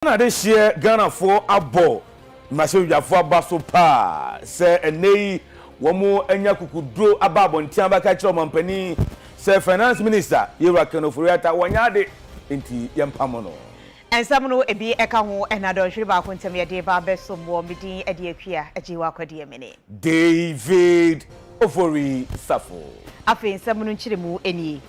Na this year Ghana for abo masewia for abaso pa say enei womo anya kukudro ababo ntia baka kire omampani say finance minister Yewura Kenoforiata wanyade enti yempamono ensamno ebi eka ho enado hwiri ba ko ntem ye de ba beso mo midin ade akua ajiwa kwade mene David Ofori Safo afi ensamno nchiremu eni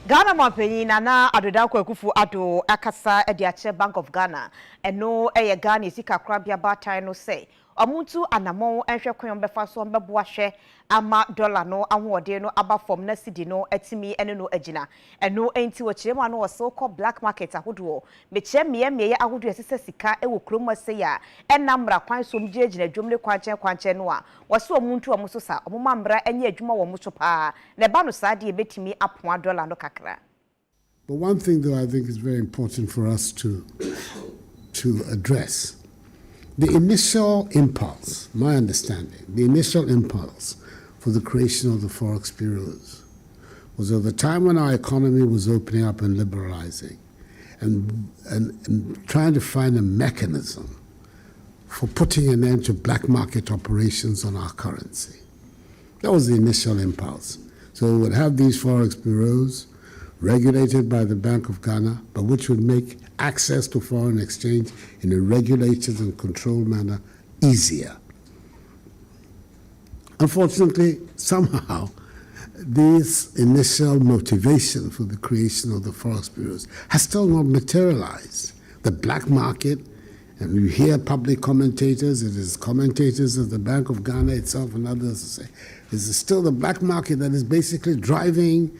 Ghana Mampeni Nana Adoda Kwakufu Ado Akasa Ediache Bank of Ghana eno eye Ghana sika krabia batai no say omuntu anamo enhwe kwen befa so mbeboahwe ama dollar no ahode no aba from na cedi no atimi ene no agina eno enti wo kirema no so called black market ahodo me meye ahodo esese sika ewo kroma se ya enamra kwan so mje agina dwomle kwanche no a wo so omuntu omuso sa omuma mra enye adwuma wo muso pa ne ba no saade ebetimi apoa dollar no kakra. But one thing that I think is very important for us to address, the initial impulse, my understanding, the initial impulse for the creation of the Forex bureaus was at the time when our economy was opening up and liberalizing and trying to find a mechanism for putting an end to black market operations on our currency. That was the initial impulse. So we would have these Forex bureaus regulated by the Bank of Ghana, but which would make access to foreign exchange in a regulated and controlled manner easier. Unfortunately, somehow, this initial motivation for the creation of the Forex bureaus has still not materialized. The black market, and you hear public commentators, it is commentators of the Bank of Ghana itself and others say, it is still the black market that is basically driving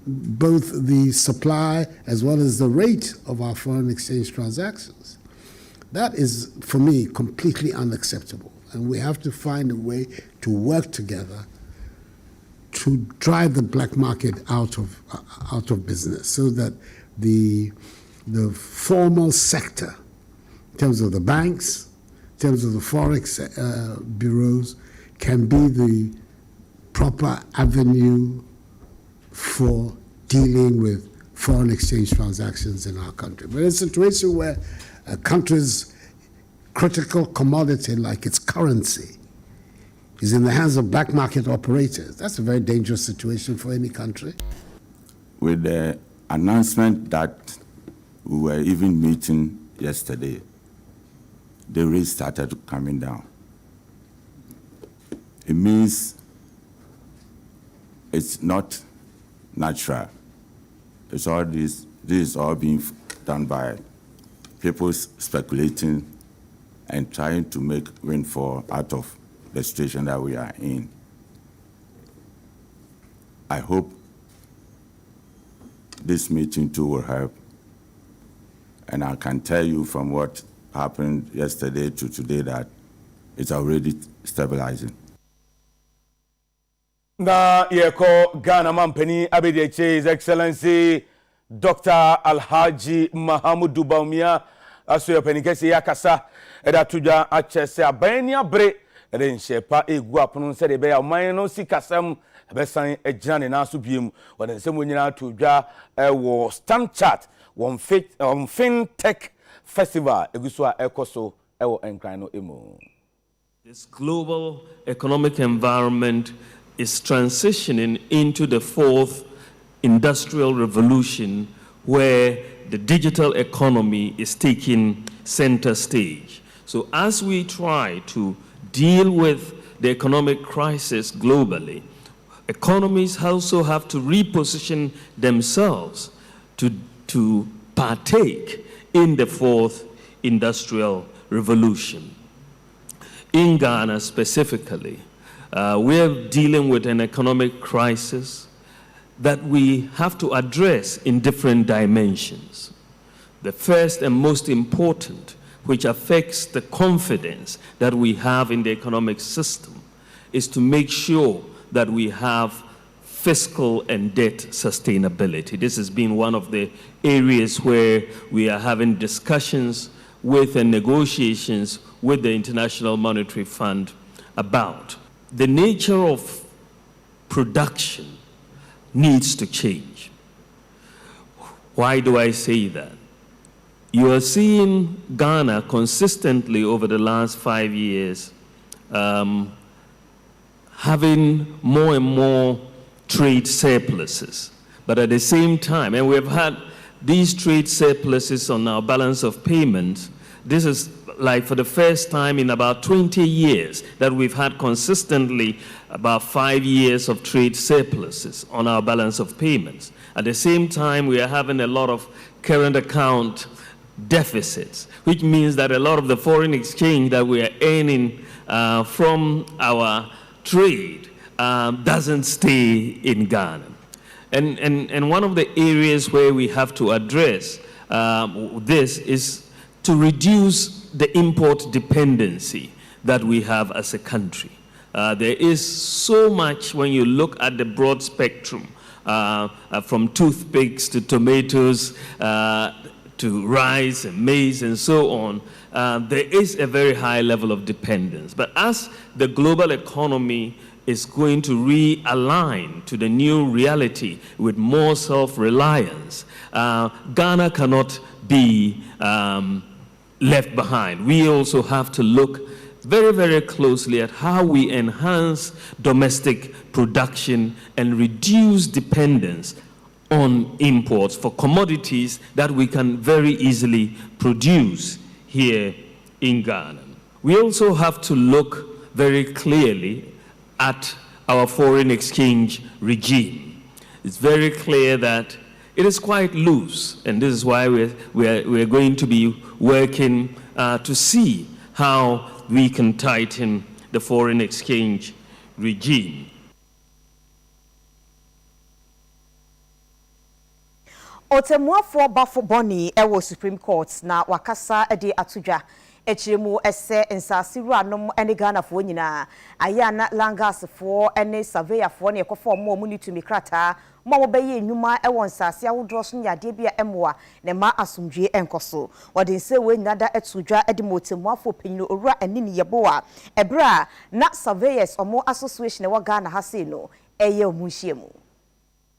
both the supply as well as the rate of our foreign exchange transactions. That is, for me, completely unacceptable. And we have to find a way to work together to drive the black market out of business so that the formal sector, in terms of the banks, in terms of the Forex bureaus, can be the proper avenue for dealing with foreign exchange transactions in our country. But in a situation where a country's critical commodity, like its currency, is in the hands of black market operators, that's a very dangerous situation for any country. With the announcement that we were even meeting yesterday, the rate started coming down. It means it's not natural. It's all this is all being done by people speculating and trying to make windfall out of the situation that we are in. I hope this meeting too will help. And I can tell you from what happened yesterday to today that it's already stabilizing. Na yeko Ghana Mampeni Abediache His Excellency Dr. Alhaji Mahamudu Bawumia aso yepenikese yakasa eda tuja achese abani abre ede nshepa egu apono se de be ya man no sikasam ebesan egina ne na so biem wona nsem onyina tudwa wo stamp chart won fintech festival eguso a ekoso ewo enkran no emu. This global economic environment is transitioning into the fourth industrial revolution where the digital economy is taking center stage. So as we try to deal with the economic crisis globally, economies also have to reposition themselves to partake in the fourth industrial revolution. In Ghana specifically, we're dealing with an economic crisis that we have to address in different dimensions. The first and most important, which affects the confidence that we have in the economic system, is to make sure that we have fiscal and debt sustainability. This has been one of the areas where we are having discussions with and negotiations with the International Monetary Fund about. The nature of production needs to change. Why do I say that? you are seeing Ghana consistently over the last 5 years having more and more trade surpluses. But at the same time, and we've had these trade surpluses on our balance of payments, this is like for the first time in about 20 years that we've had consistently about 5 years of trade surpluses on our balance of payments. At the same time, we are having a lot of current account deficits, which means that a lot of the foreign exchange that we are earning from our trade doesn't stay in Ghana. And one of the areas where we have to address this is to reduce the import dependency that we have as a country. There is so much when you look at the broad spectrum, from toothpicks to tomatoes to rice and maize and so on, there is a very high level of dependence. But as the global economy is going to realign to the new reality with more self-reliance, Ghana cannot be left behind. We also have to look very, very closely at how we enhance domestic production and reduce dependence on imports for commodities that we can very easily produce here in Ghana. We also have to look very clearly at our foreign exchange regime. It's very clear that it is quite loose, and this is why we're going to be working to see how we can tighten the foreign exchange regime. Otemuafo bafo boni ewo Supreme Court na wakasa edi atudwa echiremu ese nsasiru anom ene Ghana fo nyina ayana langas fo ene surveyor fo ne ekofo mo mu nitumi krata mo beye enwuma ewo nsase awodro so nyade bia emwa ne ma asomdwe enkoso wode nse we nyada etudwa edi motemuafo penyino owura anini yeboa ebra na surveyors omo association e wo Ghana hase no eye omunhiemu.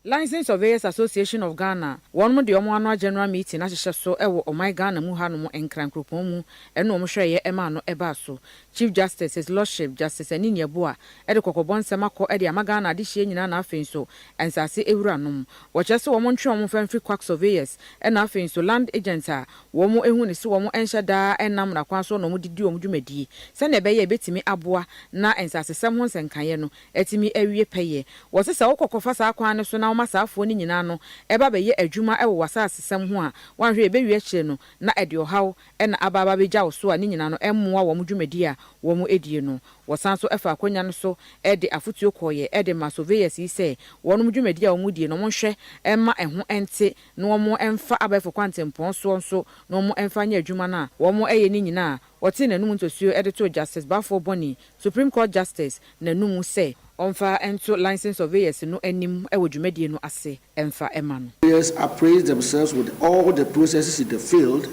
Licensed Surveyors Association of Ghana, one mo de omo annual general meeting ahyehyɛ so ewo Omai Ghana mu hanom enkrankrokon mu eno omo hweye ema no eba so. Chief Justice His Lordship Justice Anini Yeboah ede kokobon semakọ ede amagana ade hye nyina na afenso so ensase ewuranom. Wo kyese wo mo ntwe omo fanfri quack surveyors ena afenso land agents a wo mo ehu ne se wo mo enhye da enam na kwan so no mo didi omo dwumadi. Se na ebe ye betimi aboa na ensase sem ho nsenkaye no etimi awie peye. Wo se wo kokofa sa kwan ne so na masafo ni nyina no eba be ye adwuma ewo wasase sem ho a wanhwe ebe wie kire no na ede ohaw ena ababa beja wo so a ni nyina no emmoa wo dwumadi a wo mo edie no wosan so efa akonya no so ede afutuo koye ede surveyors yi se wo dwumadi a wo mu die no mo hwe emma eho ente no wo mo emfa abefo kwantempon so nso no mo emfa nya adwuma na wo mo eye ni nyina wote nanum ntosuo ede to Justice Bafo Boni Supreme Court Justice nanum se onfa ento licensed surveyors no anim e wodwumadi no ase emfa emano. Surveyors appraise themselves with all the processes in the field.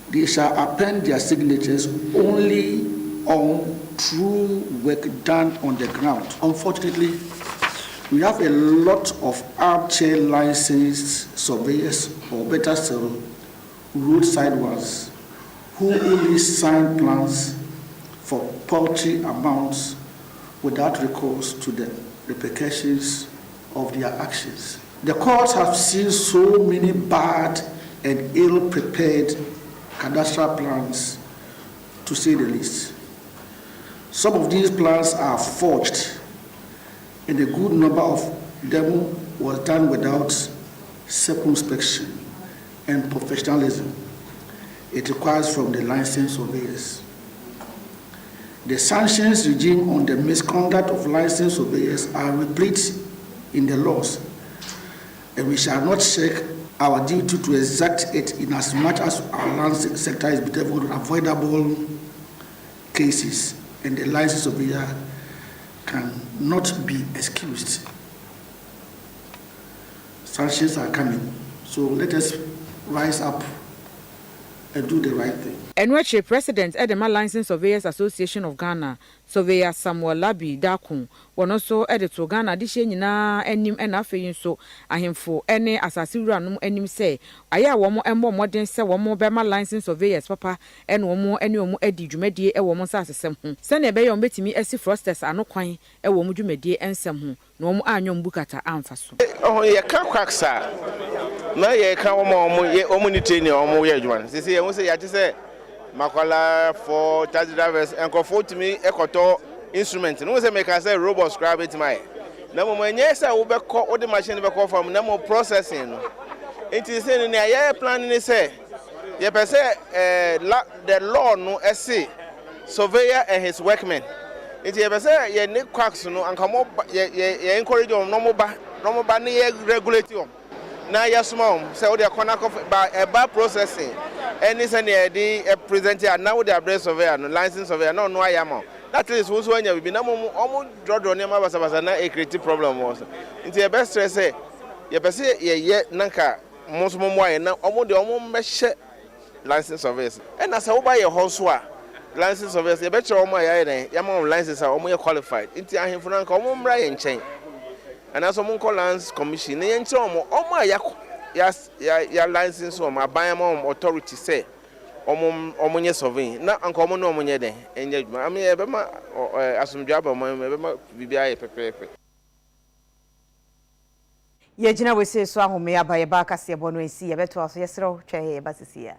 They shall append their signatures only on true work done on the ground. Unfortunately, we have a lot of armchair licensed surveyors, or better still, roadside ones, who only sign plans for paltry amounts without recourse to the repercussions of their actions. The courts have seen so many bad and ill-prepared cadastral plans, to say the least. Some of these plans are forged, and a good number of them was done without circumspection and professionalism it requires from the licensed surveyors. The sanctions regime on the misconduct of licensed surveyors are replete in the laws, and we shall not shirk our duty to exact it in as much as our land sector is bedeviled with avoidable cases, and the licensed surveyor cannot be excused. Sanctions are coming, so let us rise up and do the right thing. Enweche President Edema Licensed Surveyors Association of Ghana, Surveyor Samuel Labi Dakun wono so to Ghana de hye nyina anim na afei nso ahemfo ene asase wuranom anim se aya wo mo embo moden se wo mo bema license surveyors papa ene wo mo ene wo mo adi dwumadie e wo mo sasesem ho se na ebe yo betimi asi frosters ano kwan e wo mo dwumadie ensem ho na wo mo anyom bukata amfa so oh ye ka kwaksa na ye ka wo mo ni training wo mo ye adwuma se ye wo se ya se makwala for taxi drivers enko for timi ekoto instrument no say make say robot scribe it my na mo nye say wo be ko wo de machine be ko from na mo processing no enti say ni aye plan ni say ye be say the law no say surveyor and his workmen enti ye be say ye ni quacks no anka mo ye encourage them no mo ba ni ye regulate them na ya small say wo de corner ba processing any say the present here now the address surveyor no license surveyor no ayama that is who so anya bi na mo draw ne ma basa na a creative problem was nti e best stress say ye pese ye nanka mo so mo aye na omo de omo mehye license surveyors and na say wo ba ye ho so a license surveyors ye be kire omo aye den ya ma license a omo ye qualified nti ahemfo nanka omo mra ye nchen and as omo call lands commission ye nche omo aye ya license omo aban ma authority say omunye survey na anka omo no omunye den enye adwuma am ye be ma asomdwa ba mo be ma bibia ye pepepe ye gina we se so ahome abaye ba kase bo no ensi ye beto aso ye sero twa ye ba sisia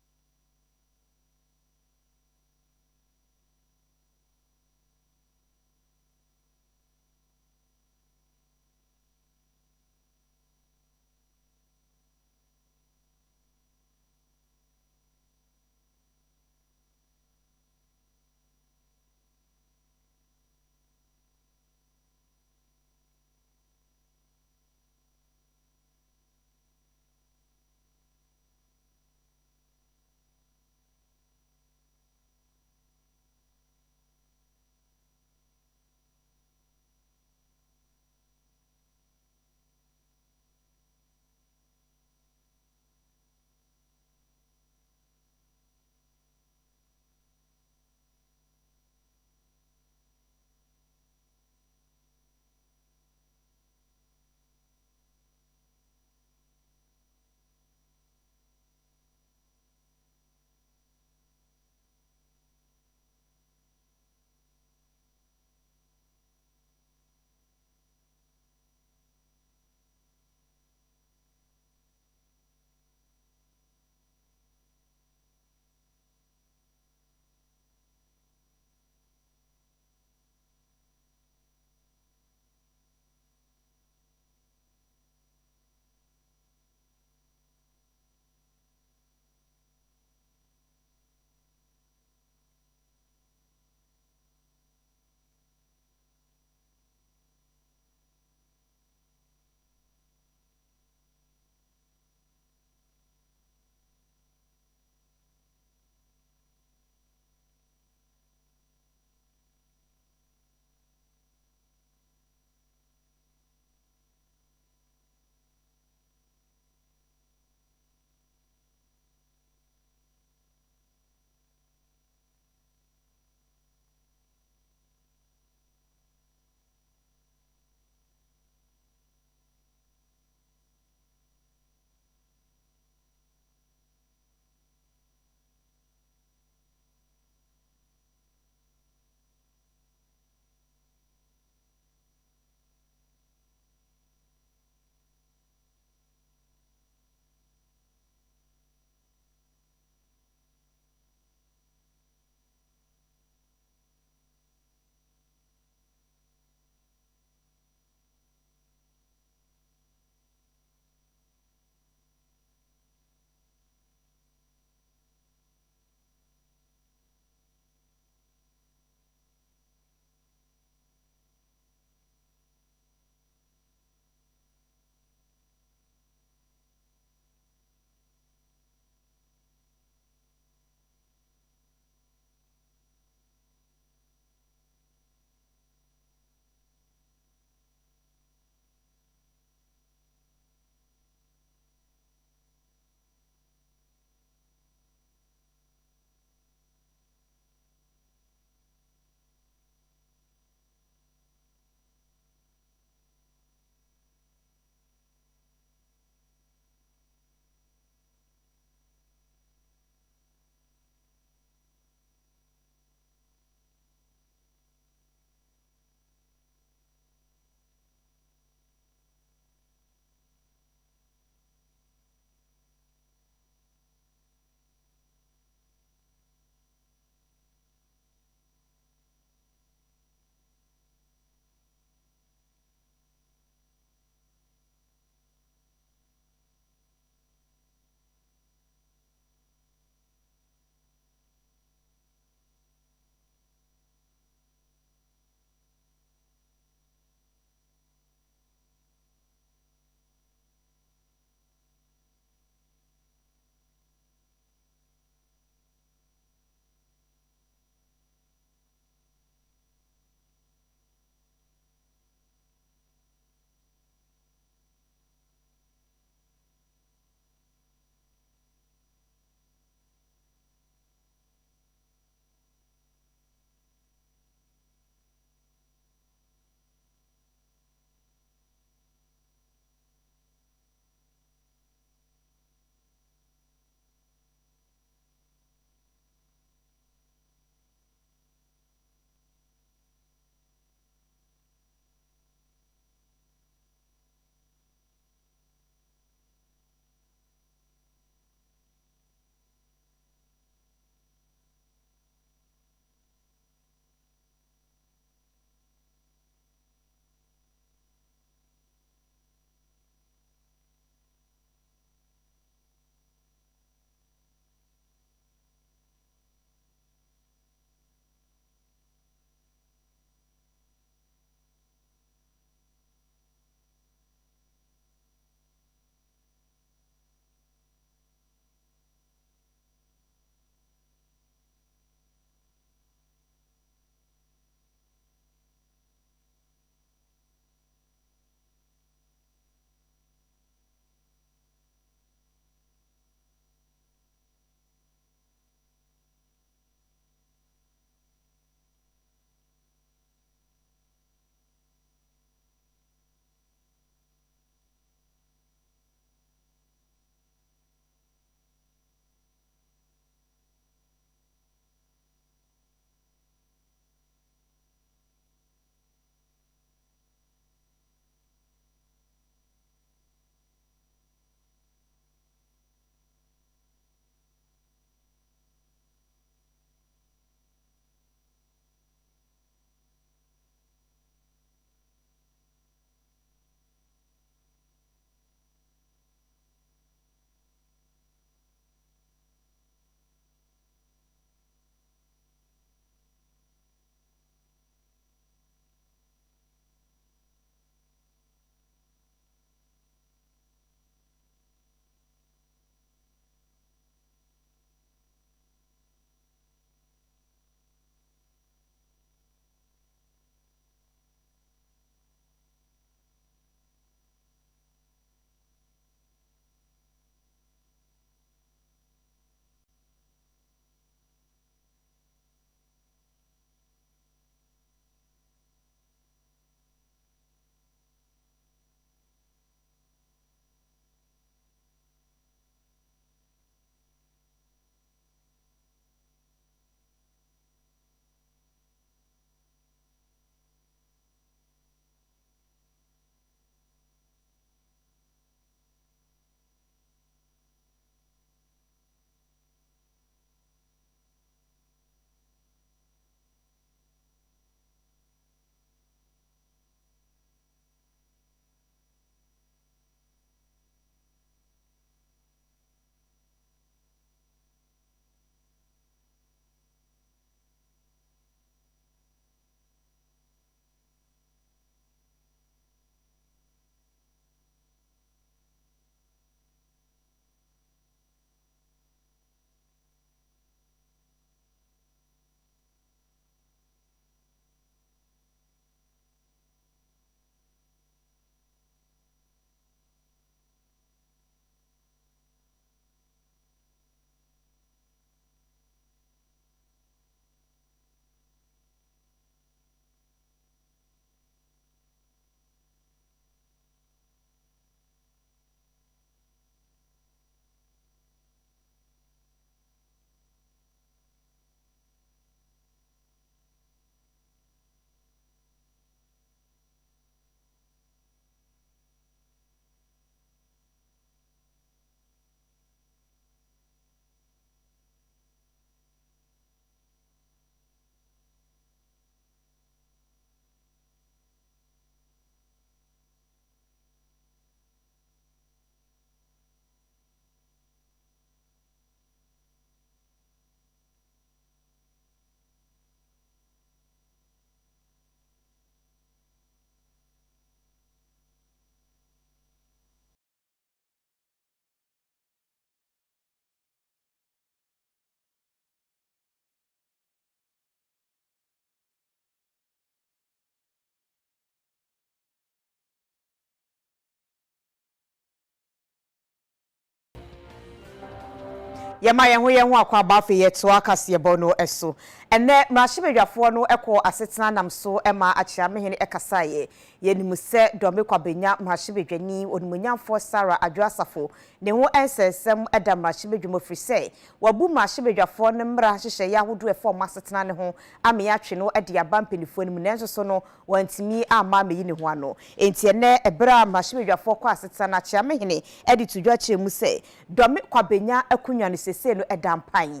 Yema ye ho akwa bafe ye to akase bo no eso ene mrahebedwafo no ekọ asetena nam so ema achiamehene ekasaye yenimu se dome kwabenya mrahebedwani onumunyamfo Sarah Adwasafo ne ho ensesem eda mrahebedwamo frise wabu mrahebedwafo ne mra hyehyɛ ya hodo efo masetena ne ho ame atwe no ede abampenifo ne mu nenso so no wantimi ama meyi ne ho ano enti ene ebra mrahebedwafo kọ asetena na achiamehene ede tudwa chemu se dome kwabenya akunwa ne sese no edampan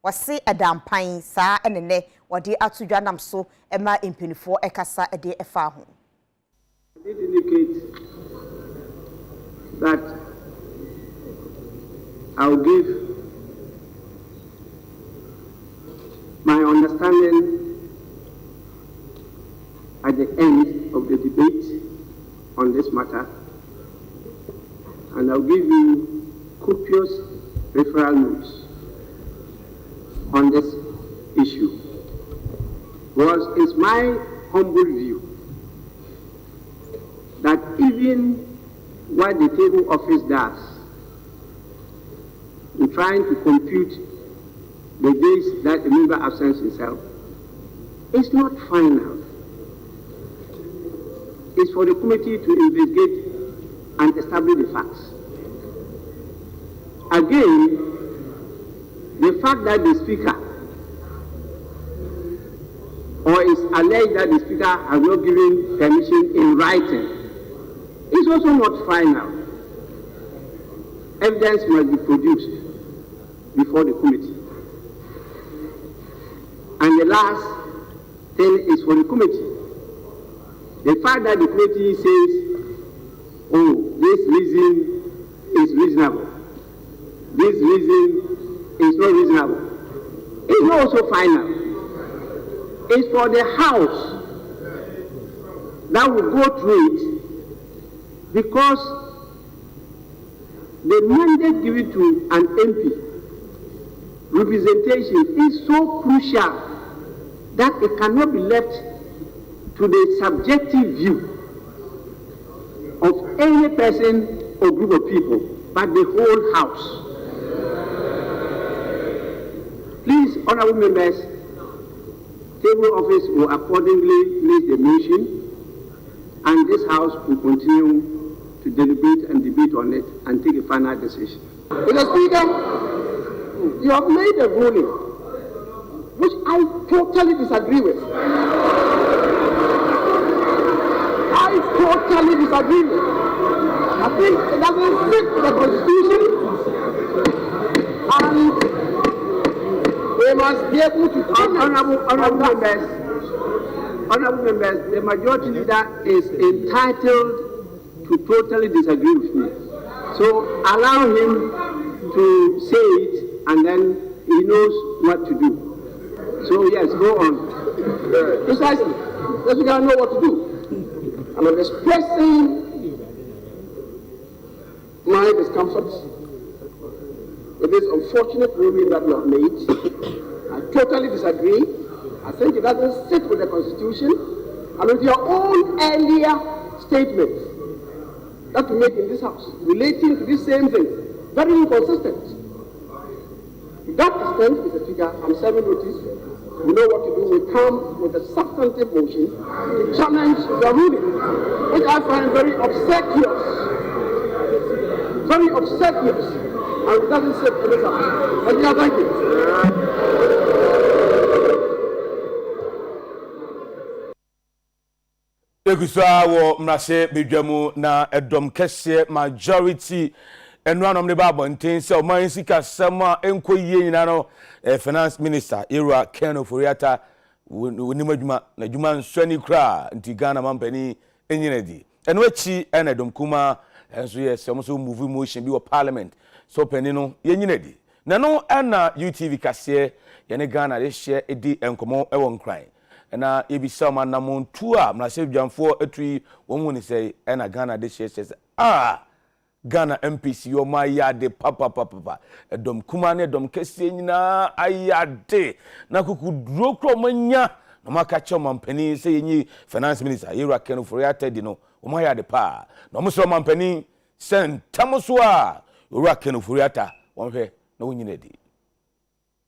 wase edampan saa enene wode atudwa nam so ema impenifo ekasa ede efa ho. It indicates that I'll give my understanding at the end of the debate on this matter, and I'll give you copious referral notes on this issue. Because it's my humble view that even what the table office does in trying to compute the days that a member absents himself is not final. It's for the committee to investigate and establish the facts. Again, the fact that the speaker or is alleged that the speaker has not given permission in writing is also not final. Evidence must be produced before the committee. And the last thing is for the committee. The fact that the committee says, oh, this reason is reasonable, this reason is not reasonable, is not also final. It's for the House that will go through it, because the mandate given to an MP representation is so crucial that it cannot be left to the subjective view of any person or group of people, but the whole House. Please, honorable members, table office will accordingly place the motion, and this House will continue to deliberate and debate on it and take a final decision. Mr. Speaker, you have made a ruling which I totally disagree with. I totally disagree with. I think it doesn't fit the Constitution, and we must be able to honorable members, the majority leader is entitled to totally disagree with me. So allow him to say it, and then he knows what to do. So yes, go on. Precisely. That's what I know what to do. I'm expressing my discomfort with this unfortunate ruling that you have made. I totally disagree. I think it doesn't sit with the Constitution and with your own earlier statements that you made in this House relating to this same thing. Very inconsistent. To that extent, Mr. Speaker, I'm serving notice. We know what to do. We come with a substantive motion to challenge the ruling, which I find very obsequious. Very obsequious. And it doesn't sit in this House. Thank you. Ekusa wo mrase bedwamu na edom kese majority enuanom ne babo nten se oman sika sama enkoyie nyina no finance minister Era Ken Oforiatta woni madwuma na dwuma nswani kra nti Ghana mampani enyinadi eno achi ena edom kuma enso ye se omo move motion bi wo parliament so pani no yenyinadi na no ena UTV kase ye ne Ghana de hye edi enkomo ewo nkran na ebisa manamon tua mrase dwanfo atui wonwoni sei ena Ghana de hye Ghana MPC yo ma yade papa edom kuma ne edom kese nyina ayade na kuku duro kro manya na maka che mampani se yenyi finance minister Era Ken Oforiatta di no o ma yade pa na mo so mampani sen tamoso a Era Ken Oforiatta wonhwe na wonyina di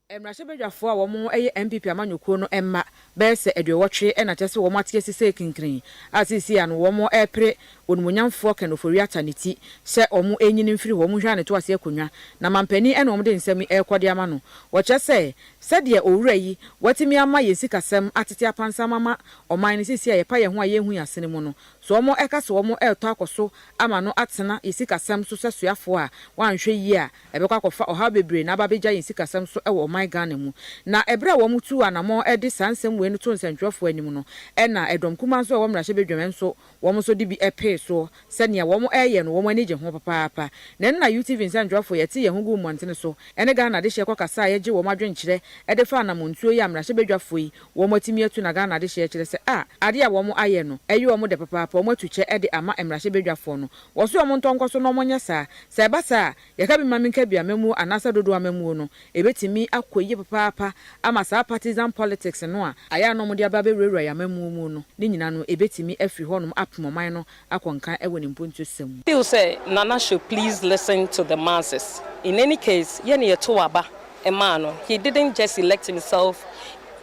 Emrashebedwafo a wɔn ɛyɛ MPP amanyɔkuo no ɛma bɛɛsɛ aduowɔtwe ɛna kyɛ sɛ wɔn ate asise kinkrin asisi ano wɔn ɛpere onumunyamfoɔ kanofori ata ne ti sɛ wɔn enyini mfiri wɔn hwa ne to ase akonnwa na mampani ɛna wɔn de nsɛm ɛrekɔde ama no wɔkyɛ sɛdeɛ owura yi wɔtumi ama yɛsi kasɛm atete apansam ama ɔman ne sisi a yɛpa yɛn ho a yɛhu yɛasene mu no so wɔn ɛka so wɔn ɛretɔ akɔso ama no atena yɛsi kasɛm so sɛ soafoɔ a wɔanhwɛ yie a ɛbɛkɔ akɔfa ɔha bebree na aba bɛgya yɛsi kasɛm so ɛwɔ my Ghana mu na ebra wo mutu anamo e de sansem we no to nsantwofo anim no e na edom kuma nso wo mrahye bedwam nso wo mo so de bi epe so se ne wo mo eye no wo mo anije ho papa na na UTV nsantwofo yete ye ho gu montene so ene Ghana de hye kwakasa ye gye wo madwenkyere e de fa na montuo ya mrahye bedwafo yi wo matimi atu na Ghana de hye kyere se ade a wo mo aye no eye wo mo de papa wo matuche e de ama mrahye bedwafo no wo so wo mo ntonkoso no mo nya sa se ba sa ye ka bi maminka bia memu anasa dodo amemu no ebetimi koye papa ama sa partisan politics no a aya no mo de aba be rewura ya mamu no ni nyina no ebetimi afiri honom apmoman no akonkan ewo ne mpontu sem. Feel say Nana should please listen to the masses. In any case, yene yeto aba emano. He didn't just elect himself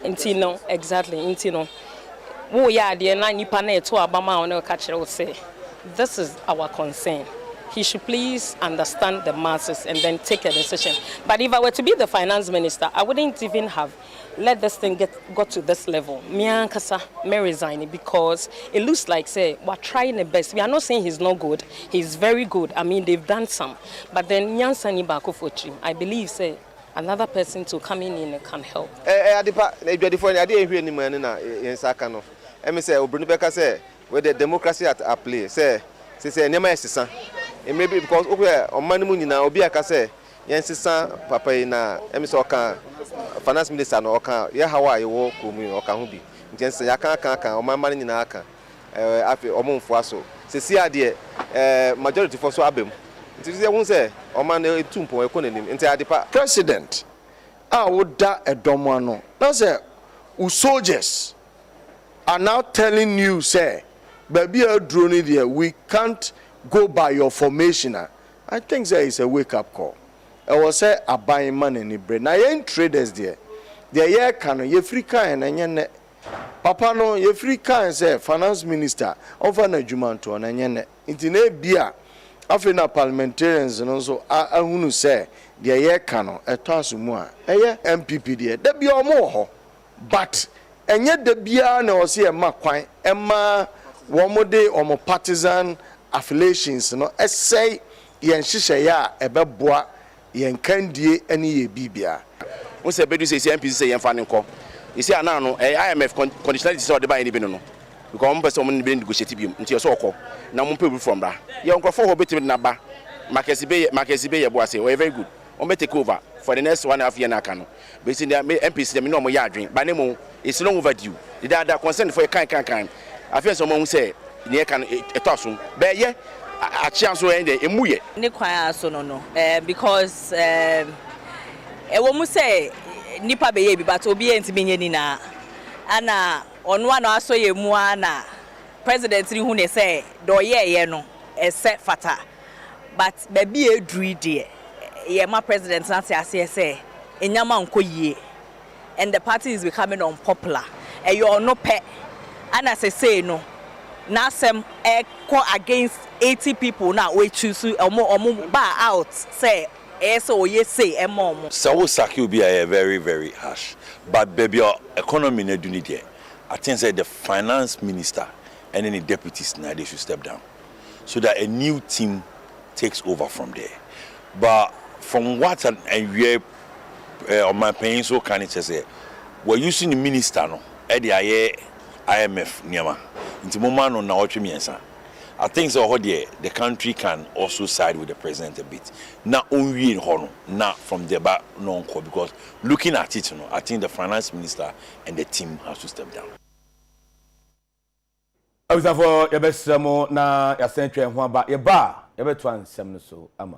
intino exactly intino. Wo ya de na nipa na yeto aba ma ono ka kire wo say this is our concern. He should please understand the masses and then take a decision. But if I were to be the finance minister, I wouldn't even have let this thing got to this level. Miankasa may resign because it looks like, say, we're trying the best. We are not saying he's not good. He's very good. I mean, they've done some. But then Nyansani Bakofochi, I believe, say, another person to come in and can help. With the democracy at play, say Nema Sisa. It may be because on Manimuni now, Obi Akase, Yansisa, Papa, Emisoka, Finance Minister, no Oka, Yahawa, Yo, Kumi, or Kahubi, Jensen Yaka, or my money in Aka, after Omon Fuaso. Cecia, dear, majority for Swabim. It is a one say, or man, Tumpo, economy, into the President, I would da a domano. That's a soldiers are now telling you, say, baby, a drone there, we can't go by your formation. I think there is a wake-up call. I was say a buying man in the bread. Now, you ain't traders there. The year can you free kind and Papa no, you free kind say finance minister over na Jumanto and yene. Intine beer. After parliamentarians and also I who say the year can a toss more. MPP there. There be more. But and yet the beer no see a maquine Emma one more day or more partisan affiliations no essay yen hihye ya ebeboa yen kandie ene ye bibia won se bedu se MPC se yen fa ne nko you see ana no IMF conditionality say the buy ni bi no because on person on be negotiate bi nti so okọ na mo pay from da ye nkrofo ho betimi na ba markets be ye bo ase we very good on be take over for the next 1.5 year na aka no but see the MPC dem no mo ya adwen ba ne mo it's long overdue the other concern for kan I feel someone say near can a toss but yeah a chance to end a muye. Nikwaya so no because a woman say nipa be but obi enti menye na ana ono ano aso ye mu ana president ni hu ne say do ye no ese fata but baby edru de ye ma president na say say enyama nko yie and the party is becoming unpopular e you no pe ana say no na sem go against 80 people now we choose omo ba out say so ye say emo so saki will be a very very harsh but baby your economy na do need here I think say the finance minister and any deputies now they should step down so that a new team takes over from there but from what and we on my pain so can it say we're using the minister no e dey IMF niama nti moma no na otwe miensa I think so the country can also side with the president a bit na onwie in hono na from the back no nko because looking at it I think the finance minister and the team has to step down Abisafo yebesamo na yasentwe ho aba yeba yebeto ansem no so ama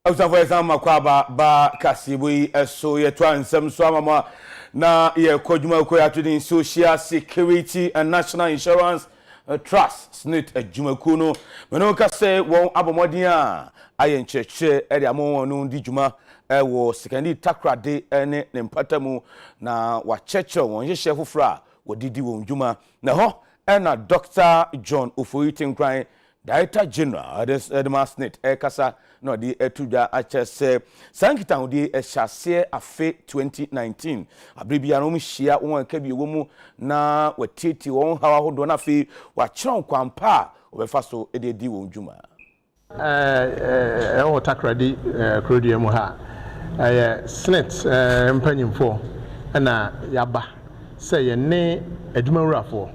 Ausafo esama kwa ba kasibui eso yetwa nsem so amama na ye kodwuma ko yatudi Social Security and National Insurance Trust SNIT adwumaku no meno ka se won abomodin a ayencheche e de amon no di dwuma wo secondary takrade ne mpatamu na wa cheche won hye fofora wodidi won dwuma na ho na Dr. John Ofoyitin Kran Director General des SNIT kasa no di etuja achese sankita odi ehase afe 2019 abribia no mhia won ka bi wo na watiti won hawa hodo na fe wa chron kwampa obefa so ededi won dwuma o takradi krodie mu ha SNIT mpanyimfo na yaba se ye ne adwumawurafo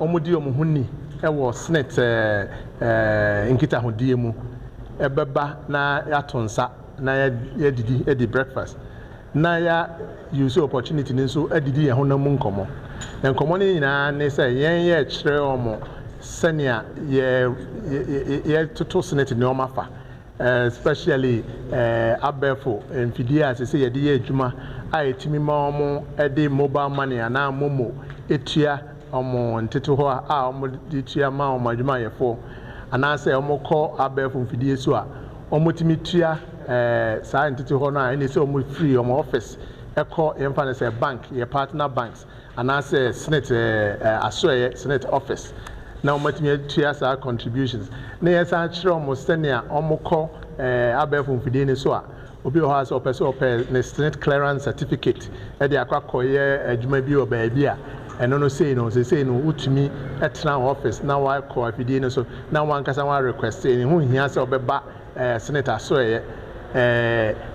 omudi omuhuni ewo SNIT nkita hodie mu ebeba na yatonsa na yedidi edi breakfast na ya use opportunity nso edidi ye honamu nkomo na nkomo ni nyina ne se yen ye kire omo senia ye toto SNIT ne omafa especially abefo mfidie se yedi ye adwuma a etimi ma omo edi mobile money na momo etua omo nteto ho a omo di tua ma omo adwuma ye fo anase omoko abefo mfidie so a omotimi tua saa ntete ho na ene se omo free omo office eko yemfa ne se bank ye partner banks anase SNIT asoye SNIT office na omotimi tua saa contributions na yesa kire omo senia omoko abefo mfidie ne so a obi ho ase opese ope ne SNIT clearance certificate e de akwakoye adwuma bi oba a eno no say no utumi etna office na wa ko afidie no so na wan kasa wa request ni hu hia se obeba senator so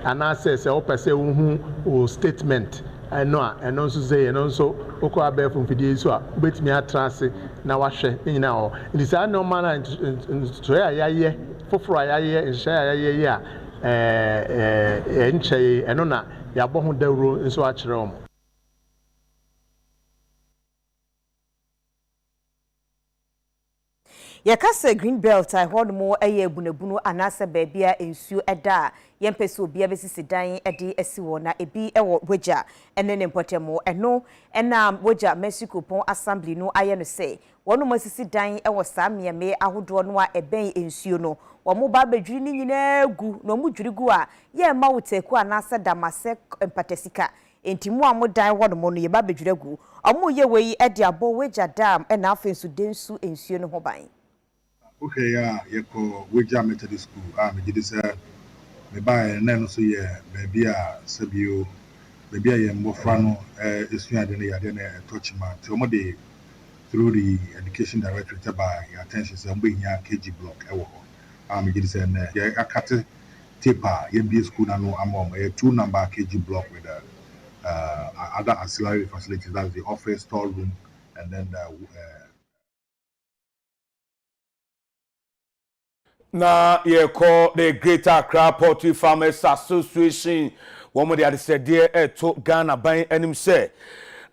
anase se opese hu o statement eno nso say eno nso okọ abefo fidie so a obetumi atrase na wa hwe nyina o ndi sa no mana to ya ye foforo ya ye nhya ya ye ya enche eno na ya bo hu dawro nso a kire o. Yakasa green belt I hold more eye bunebunu anasa bebia ensuo eda yempese obia besisi dan ede esiwo na ebi ewo weja ene ne mpotemo eno ena weja Mexico pon assembly no aye no say wono masisi dan ewo samia me ahodo no a eben ensuo no wo mo ba badwiri ni nyina gu no mu dwirigu a ye ma woteku anasa damase empatesika entimu amo dan wono mo no ye ba badwiragu omo ye weyi ede abo weja dam ena afensu densu ensuo no ho ban. Okay, yeko Weja Methodist School. Me did say me buy na so ye baby a sabio baby a ye mbofra no esu ade ne yade na touch ma ti omo dey through the education director by your attention say mbe hia KG block e wo ho. Me did say na ye akate taper ye be school na no amom ye 2 number KG block with other auxiliary facilities, that's the office, storeroom, and then na ye call the Greater Accra Poultry Farmers Association one of the other said there to Ghana ban enim say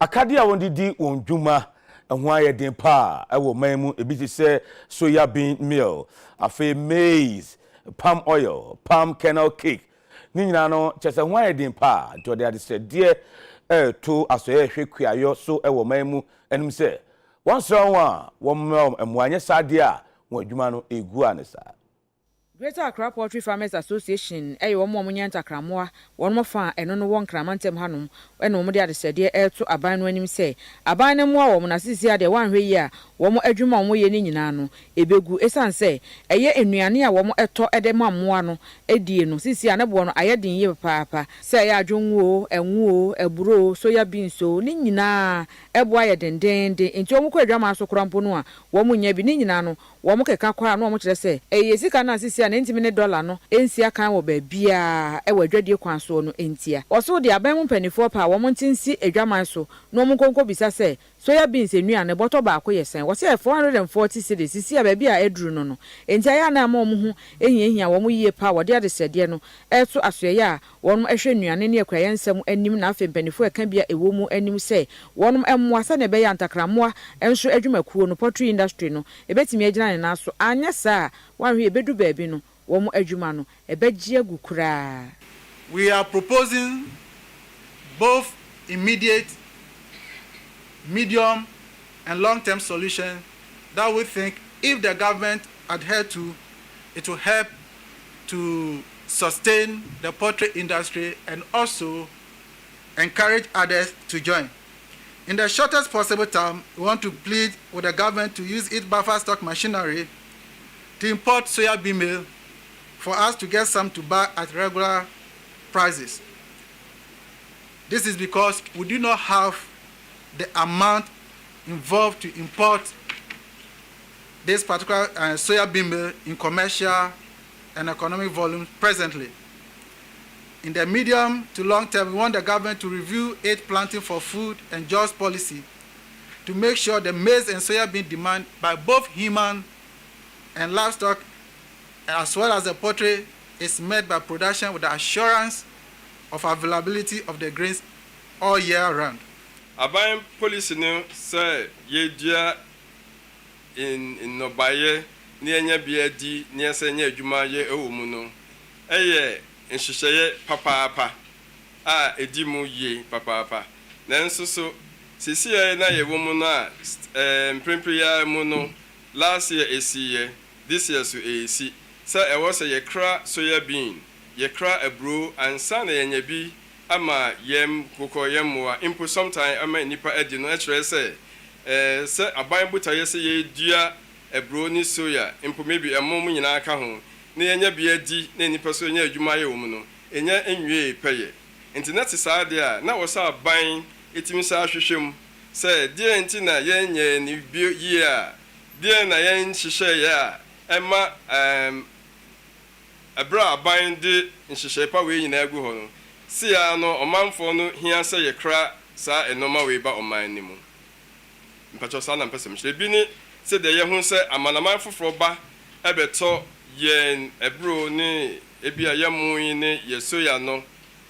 akadia won didi won dwuma ehun aye den pa e wo memu ebi ti say soya bean meal afi maize palm oil palm kernel cake ni nyina no chese ehun aye den pa to the other said there to asoye hwekuayo so e wo memu enim say once one emuanye sade a won dwuma no egu anesa. Greater Accra Poultry Farmers Association womo munyanta kramoa wonmo fa eno no won kramantem hanom eno mo de adesede to aban no anim se aban ne moa wo na sisi ade wanhwe yi a womo adwuma wo ye ni nyina no ebegu esan se eye enuane a womo eto ede mamoa no edie no sisi ane bo no ayedin ye papa se ya adwonwo enwo eburo soya beans so ni nyina ebo ayedendende enti womo ko adwama so krampo no a womo nya bi ni nyina no womo keka kwa no womo kire se eye sika na sisi na ntimi ne dollar no ensia kan wo ba bia e wadwadie kwan so no entia oso de aban mu panifo pa wo montinsi adwaman so no mo konko bisa se soya beans enuane boto ba ko yesen wo se 440 cedis sisi ba bia eduru no no entia ya na ma wo hu ehia wo mo yie pa wo de adesede no eto asoye a wo no ehwe nuane ne akura yensam anim na afi panifo eka bia ewo mu anim se wo no emmoasa ne be ya ntakramoa enso adwumakuo no poultry industry no ebetimi agina ne na so anya sa wanhwe ebedu baabi no wɔn adwuma no ɛbɛgye agu koraa. We are proposing both immediate, medium, and long-term solutions that we think, if the government adhere to, it will help to sustain the poultry industry and also encourage others to join. In the shortest possible time, we want to plead with the government to use its buffer stock machinery to import soya bean meal for us to get some to buy at regular prices. This is because we do not have the amount involved to import this particular soya bean meal in commercial and economic volume presently. In the medium to long term, we want the government to review its planting for food and jobs policy to make sure the maize and soya bean demand by both human and livestock, as well as the poultry, is met by production with the assurance of availability of the grains all year round. Aban policy no say ye dia in nobaye ni enya biadi ni esenya adwuma ye ewo mu no eye nhyehyeye papaapa a edimu ye papaapa nanso so sisi ye na ye wo mu no a mprempre ya mu no last year esiye this year so esi say e was ye kra soya bean ye kra abro ansa na yenya bi ama yem koko yemwa impo sometime ama nipa edi no ekire say say aban butaye say ye dua abro ni soya impo maybe emom nyina aka ho na yenya bia di na nipa so nya adwuma ye wo mu no enya enwie peye internet saade a na wo sa aban etimi sa ahwehwem say die enti na yenye ni bio yi a die na yen hihye ya ema abra aban de nhihye pa we nyina agu ho no sia no omanfo no hia se ye kra sa enoma we ba oman ni mu mpacho sa na mpesem hye bi ni se de ye hu se amanaman foforo ba ebeto yen ebro ni ebia yemu ni yesoya no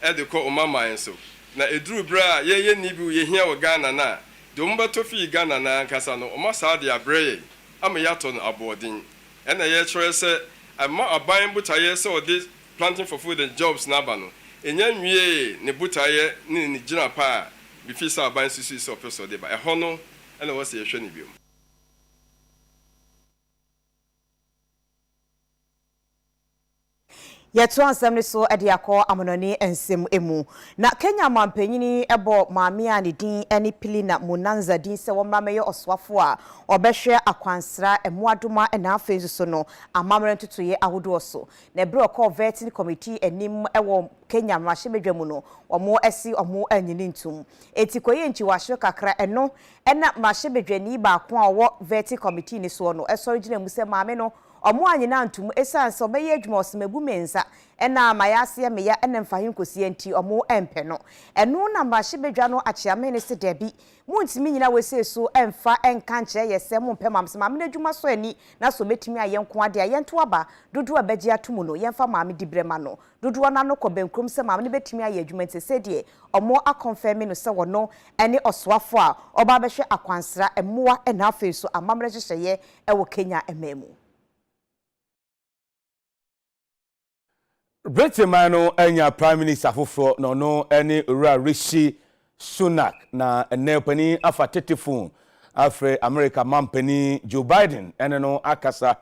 edeko omaman so na eduru bra ye ni bi ye hia wo Ghana na de umbato fi Ghana na nkasa no omasa de abreye ama yato no abodin ena ye kire se ama aban butaye se odi planting for food and jobs na ba no enya nwie ne butaye ni gina pa bi fi sa aban susu so peso de ba eho no ena wo se ye hwe ni biom. Yetu ansem ni so ede akọ amononi ensem emu na Kenya mampanyini ebo maame a ne din eni Pilina Munanza din se wo mameyo oswafo a obehwe akwansra emuadoma na afezu so no amamre ntotoye ahodo so na bre okọ vetting committee enim ewo Kenya mashemedwam no omo esi omo anyini ntum etikoye nchi wahwe kakra eno ena mashemedwani ba ko a wo vetting committee ni so no esori gina mu se maame no omo anyina antum esanse obeye adwuma osemagu mensa ena mayase meya ena mfahin kosie nti omo empe no eno na mbahye bedwa no achiame ne se debi muntimi nyina wese so emfa enka nche yese mu mpem amse maame adwuma so ani na so metimi ayenko ade ayento aba dodo abaji atumu no yemfa maame dibrema no dodo na no kobenkrom se maame ne betimi aye adwuma nte se de omo akonfirm no se wono ene oswafo a oba behwe akwansra emoa ena afeso amamre hyehyeye ewo Kenya ememu. Britain mano enya Prime Minister foforo no ene ura Rishi Sunak na enepani afa telefone afre America mampani Joe Biden ene no akasa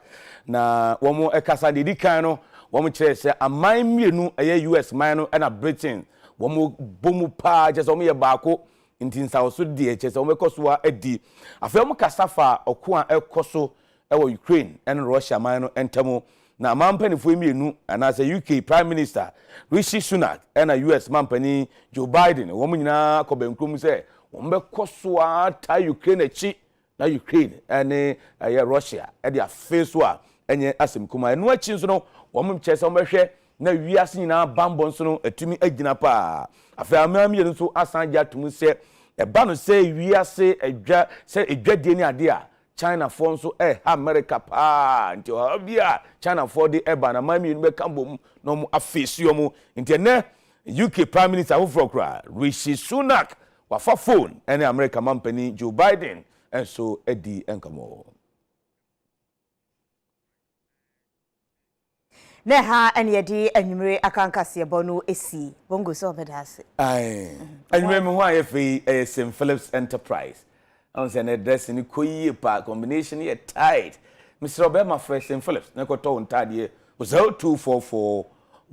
na womo ekasa dedikan no womo kire se aman mienu eye US man no ena Britain womo bomu pa je so mo ye baako ntinsa so die che se womo ekoso a edi afa womo kasafa oko a ekoso ewo Ukraine ene Russia man no entamo na mampanifo emienu anase UK Prime Minister Rishi Sunak na US mampani Joe Biden wo nyina kobenkrom se wo mbekoso ata Ukraine chi na Ukraine ene Russia e dia feso a enye asemkuma eno achi nso no wo mchese wo behwe na wiase nyina bambo nso no atumi agina pa afa amamie nso asanja atum se eba no se wiase adwa se adwadie ni ade a China for so America pa nti obia China for the eba na mami be kambom no mu afesuo mu nti ne UK Prime Minister Ofrokra Rishi Sunak wafa phone ene America mampani Joe Biden enso edi enkamo. na ha ene yedi anwumre akankase bono esi bongo so bedase anwumre me ho ayefe St Phillips Enterprise on say na dress ni koyie pa combination ye tight Mr. Obama fresh St Phillips na ko to ntade 0244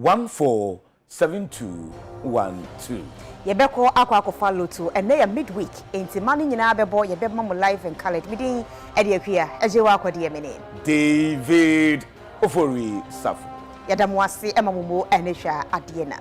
147212 yebeko akwa loto ene ya midweek enti mani nyina bebo yebema mo live and colored midin ede akua ejewa akwade yemene David Ofori Safo yadamu ase emamumo ene hwa ade na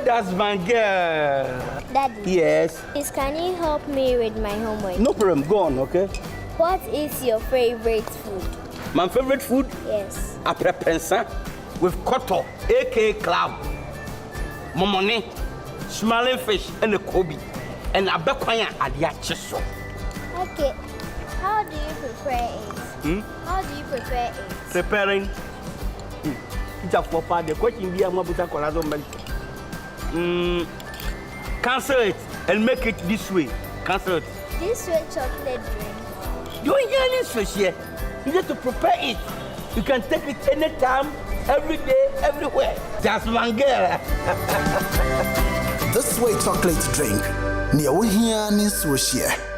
That's Van Girl. Daddy. Yes. Please, can you help me with my homework? No problem. Go on, okay? What is your favorite food? My favorite food? Yes. Aprepensa with koto, aka crab, momone, smiling fish, and a kobe, and a bekwanya adiacheso. Okay. How do you prepare it? How do you prepare it? Preparing. It's a for the question be a mabuta colado man. Cancel it and make it this way. Cancel it. This way chocolate drink. You ain't hearing this fish here. You need to prepare it. You can take it anytime, every day, everywhere. Just one girl. This way chocolate drink.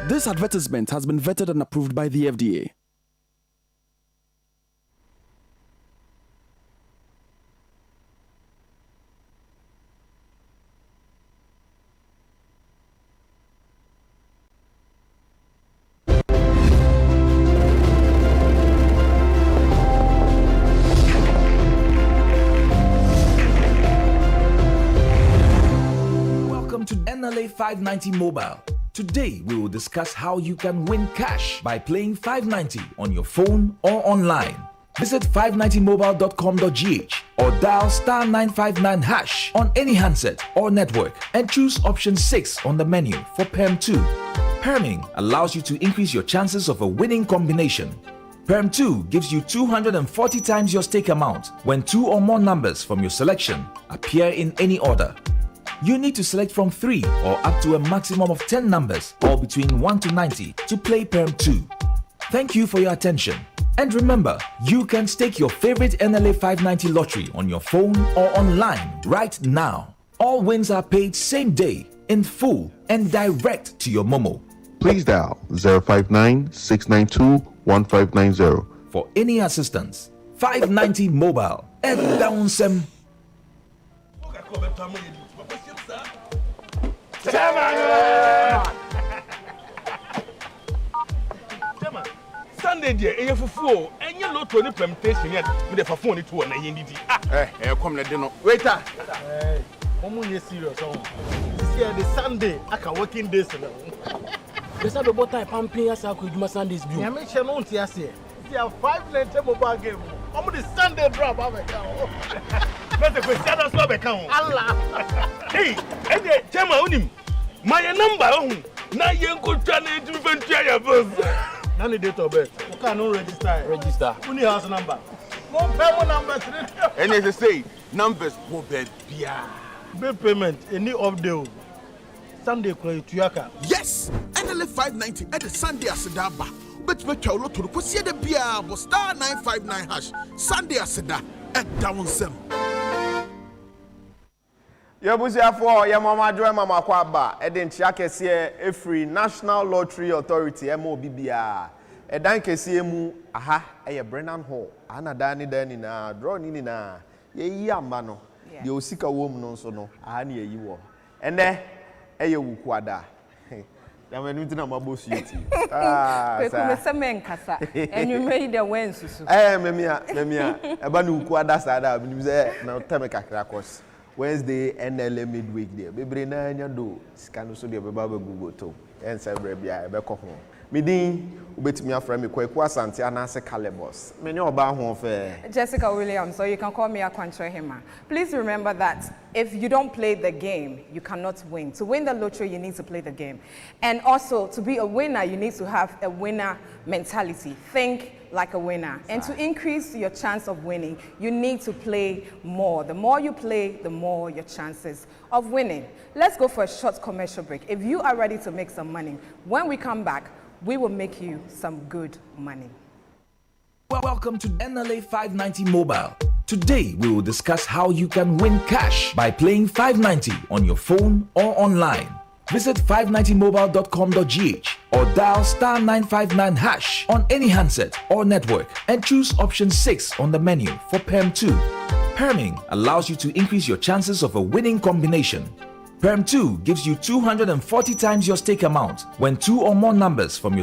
This advertisement has been vetted and approved by the FDA. To NLA 590 Mobile. Today we will discuss how you can win cash by playing 590 on your phone or online. Visit 590mobile.com.gh or dial *959# on any handset or network and choose option 6 on the menu for PERM 2. PERMing allows you to increase your chances of a winning combination. PERM 2 gives you 240 times your stake amount when 2 or more numbers from your selection appear in any order. You need to select from 3 or up to a maximum of 10 numbers, or between 1 to 90, to play PERM 2. Thank you for your attention. And remember, you can stake your favorite NLA 590 lottery on your phone or online right now. All wins are paid same day, in full, and direct to your Momo. Please dial 059-692-1590 for any assistance. 590 Mobile. Ed Downsem. Sunday dear, e fufu enye lotto ni permutation yet with the phone it to na yendidi. Come let no. Waiter. Omo ye serious on. This year the Sunday aka working days now. The Sunday boy type pumping as I could Sundays view. Ya me che no ntia se. See a 590 mobile game. Omo the Sunday drop abeka. But the question that's what become. Allah. Hey, Chema unim. My number na yenko tane to venture your boss. Now the date of birth. You can't register. Register. Who need house number? More payment numbers. And as I say, numbers will be bia. Bill payment any of the Sunday credit tuyaka. Yes, NLA 590 at the Sunday Asedaba. Bet Metro to the Cosia de Bia, but star 959# Sunday Aseda at Downsem. Yabusiafo ya mama joy mama kwaba edentia kese efree National Lottery Authority MOBBA edan kese mu aha eye Brennan Hall ana dani na draw ni na yeyi amba no de osika wom no so no aha ne yeyi wo ene eye wukwada na menu tina mabosu yiti Kwe semen kasa enwume de wensusu memia eba ni wukwada sada binim ze na teme kakra course Wednesday NLA midweek there. Bebre na anya do sika no so de beba ba Google to. En se bre bia e be ko ho. Midin ubetimi afra me Kwaku Asante anase Calebos. Many oba ho fe. Jessica Williams, so you can call me Akwantre Hema. Please remember that if you don't play the game, you cannot win. To win the lottery, you need to play the game. And also, to be a winner, you need to have a winner mentality. Think like a winner. And to increase your chance of winning, you need to play more. The more you play, the more your chances of winning. Let's go for a short commercial break. If you are ready to make some money, when we come back, we will make you some good money. Welcome to NLA 590 Mobile. Today we will discuss how you can win cash by playing 590 on your phone or online. Visit 590mobile.com.gh or dial *959# on any handset or network and choose option 6 on the menu for PERM 2. PERMing allows you to increase your chances of a winning combination. PERM 2 gives you 240 times your stake amount when 2 or more numbers from your